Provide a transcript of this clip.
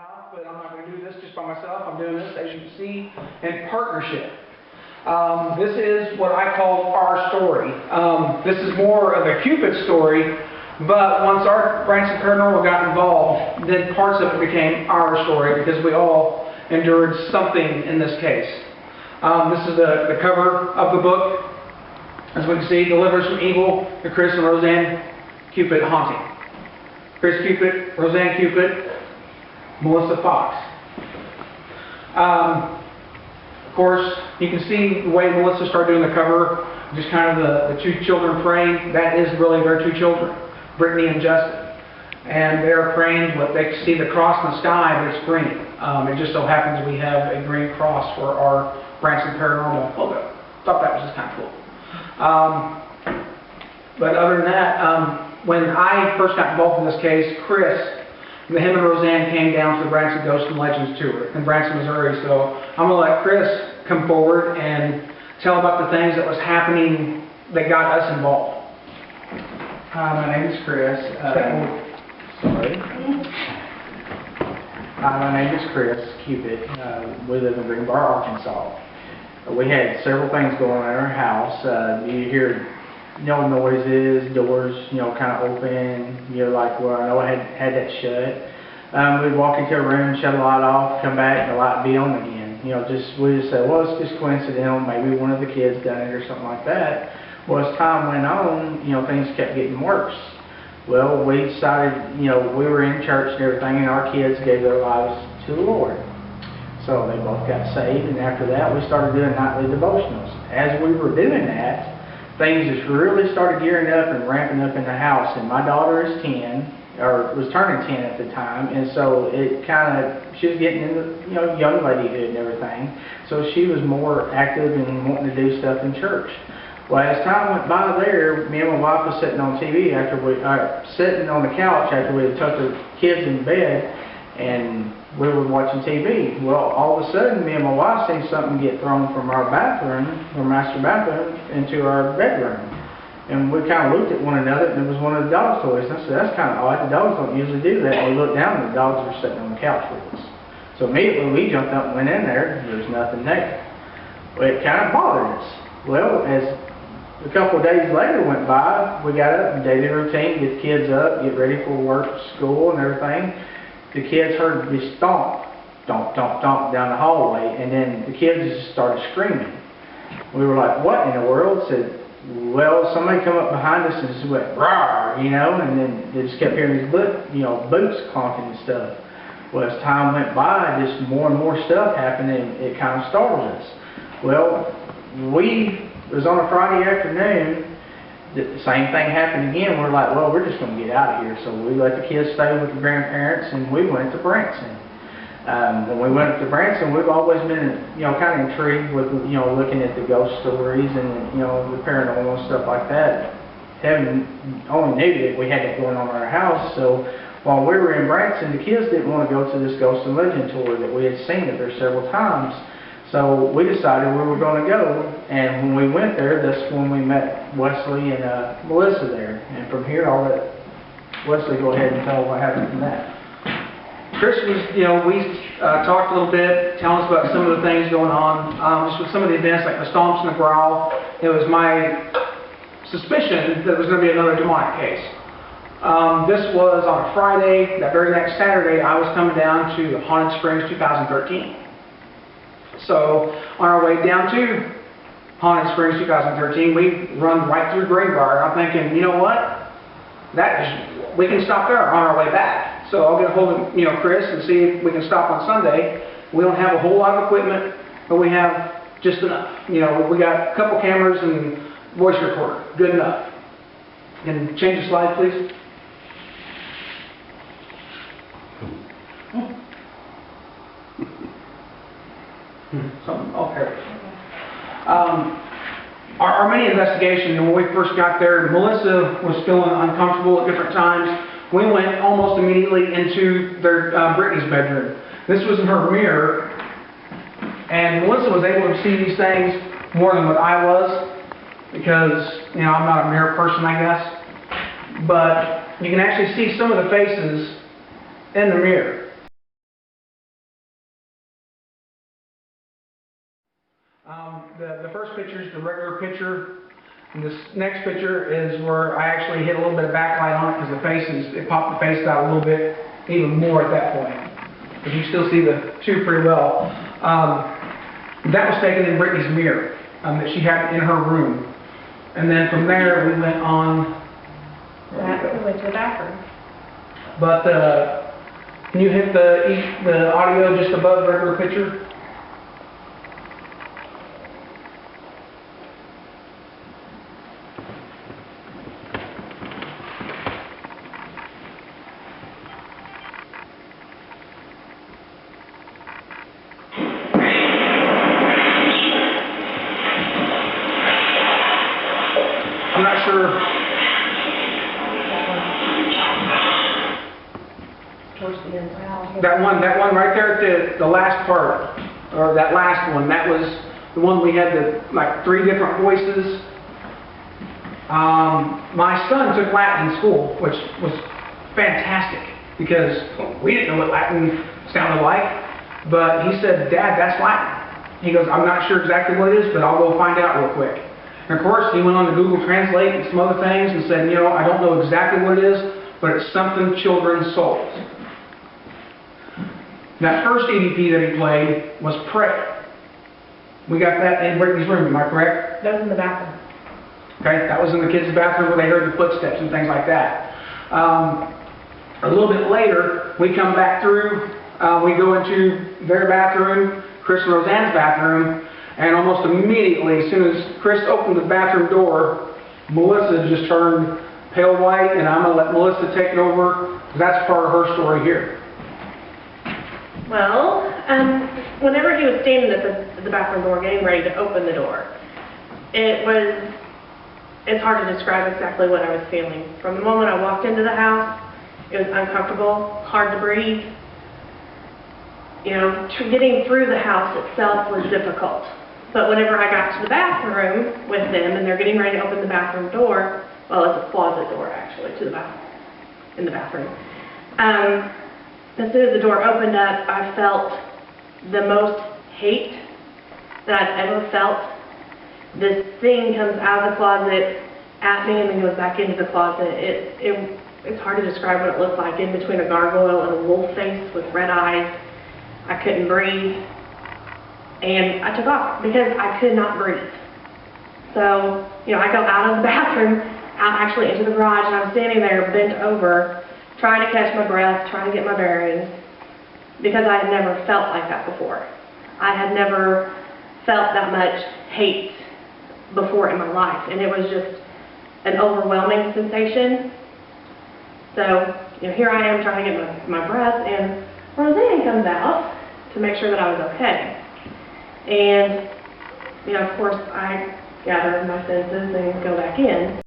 house, but I'm not going to do this just by myself. I'm doing this, as you can see, in partnership. This is what I call our story. This is more of a Cupit story, but once our Branson Paranormal got involved, then parts of it became our story because we all endured something in this case. This is the cover of the book. As we can see, Delivers from Evil, the Chris and Roseann Cupit haunting. Chris Cupit, Roseann Cupit, Melissa Fox. Of course, you can see the way Melissa started doing the cover, just kind of the two children praying. That is really their two children, Brittany and Justin. And they're praying, they can see the cross in the sky, but it's green. It just so happens we have a green cross for our Branson Paranormal logo. Thought that was just kind of cool. But other than that, when I first got involved in this case, Chris, him and Roseann came down to the Branson Ghosts and Legends tour in Branson, Missouri. So I'm going to let Chris come forward and tell about the things that was happening that got us involved. Hi, my name is Chris. Hi, my name is Chris Cupit. We live in Green Bar, Arkansas. We had several things going on in our house. You hear noises, doors, kind of open. You're like, well, I know I had that shut. We'd walk into a room, shut the light off, come back, and the light be on again. We just say, well, it's just coincidental. Maybe one of the kids done it or something like that. Well, as time went on, things kept getting worse. Well, we decided, we were in church and everything, and our kids gave their lives to the Lord. So they both got saved, and after that, we started doing nightly devotionals. As we were doing that, things just really started gearing up and ramping up in the house. And my daughter is 10, or was turning 10 at the time, and so it she was getting into, young ladyhood and everything. So she was more active and wanting to do stuff in church. Well, as time went by there, me and my wife was sitting on TV sitting on the couch after we had tucked the kids in bed, and we were watching TV. Well, all of a sudden, me and my wife seen something get thrown from our bathroom, our master bathroom, into our bedroom. And we kind of looked at one another, and it was one of the dog's toys. And I said, that's kind of odd. The dogs don't usually do that. And we looked down, and the dogs were sitting on the couch with us. So immediately, we jumped up and went in there. There was nothing there. Well, it kind of bothered us. Well, as a couple of days later went by, we got up, daily routine, get the kids up, get ready for work, school, and everything. The kids heard this stomp, stomp, stomp, stomp down the hallway, and then the kids just started screaming. We were like, what in the world? Said, well, somebody come up behind us and just went, rawr, and then they just kept hearing these boots clonking and stuff. Well, as time went by, just more and more stuff happened, and it kind of startled us. Well, it was on a Friday afternoon. The same thing happened again. We're like, well, we're just going to get out of here. So we let the kids stay with the grandparents, and we went to Branson. When we went to Branson, we've always been, kind of intrigued with, looking at the ghost stories and, the paranormal and stuff like that. Heaven only knew that we had that going on in our house. So while we were in Branson, the kids didn't want to go to this Ghost and Legend tour that we had seen it there several times. So we decided we were going to go, and when we went there, that's when we met Wesley and Melissa there. And from here, I'll let Wesley go ahead and tell what happened from that. Chris was, we talked a little bit, telling us about some of the things going on, just with some of the events like the stomps and the growl. It was my suspicion that it was going to be another demonic case. This was on a Friday. That very next Saturday, I was coming down to Haunted Springs 2013. So on our way down to Haunted Springs 2013, we run right through Greenbrier. I'm thinking, you know what? We can stop there on our way back. So I'll get a hold of Chris and see if we can stop on Sunday. We don't have a whole lot of equipment, but we have just enough. We got a couple cameras and voice recorder. Good enough. And change the slide, please. Our main investigation, when we first got there, Melissa was feeling uncomfortable at different times. We went almost immediately into Brittany's bedroom. This was in her mirror, and Melissa was able to see these things more than what I was, because I'm not a mirror person, I guess. But you can actually see some of the faces in the mirror. the first picture is the regular picture. And this next picture is where I actually hit a little bit of backlight on it because it popped the face out a little bit, even more at that point. But you still see the two pretty well. That was taken in Brittany's mirror that she had in her room. And then from there we went on. We went to the bathroom. But can you hit the audio just above the regular picture? I'm not sure. Towards the end. That one right there at the last part, or that last one, that was the one we had like 3 different voices. My son took Latin in school, which was fantastic because we didn't know what Latin sounded like. But he said, "Dad, that's Latin." He goes, "I'm not sure exactly what it is, but I'll go find out real quick." And of course, he went on to Google Translate and some other things and said, "You know, I don't know exactly what it is, but it's something children's souls." That first EVP that he played was Pray. We got that in Brittany's room, am I correct? That was in the bathroom. Okay, that was in the kids' bathroom where they heard the footsteps and things like that. A little bit later, we come back through, we go into their bathroom, Chris and Roseann's bathroom, and almost immediately, as soon as Chris opened the bathroom door, Melissa just turned pale white, and I'm going to let Melissa take it over, because that's part of her story here. Well, whenever he was standing at the bathroom door getting ready to open the door, it's hard to describe exactly what I was feeling. From the moment I walked into the house, it was uncomfortable, hard to breathe. You know, getting through the house itself was difficult. But whenever I got to the bathroom with them and they're getting ready to open the bathroom door, well, it's a closet door actually to the in the bathroom. As soon as the door opened up, I felt the most hate that I've ever felt. This thing comes out of the closet at me and then goes back into the closet. It's hard to describe what it looked like, in between a gargoyle and a wolf face with red eyes. I couldn't breathe. And I took off because I could not breathe. So, you know, I go out of the bathroom, out actually into the garage, and I'm standing there bent over, trying to catch my breath, trying to get my bearings, because I had never felt like that before. I had never felt that much hate before in my life, and it was just an overwhelming sensation. So, you know, here I am trying to get my breath, and Roseann comes out to make sure that I was okay. And, you know, of course, I gather my senses and go back in.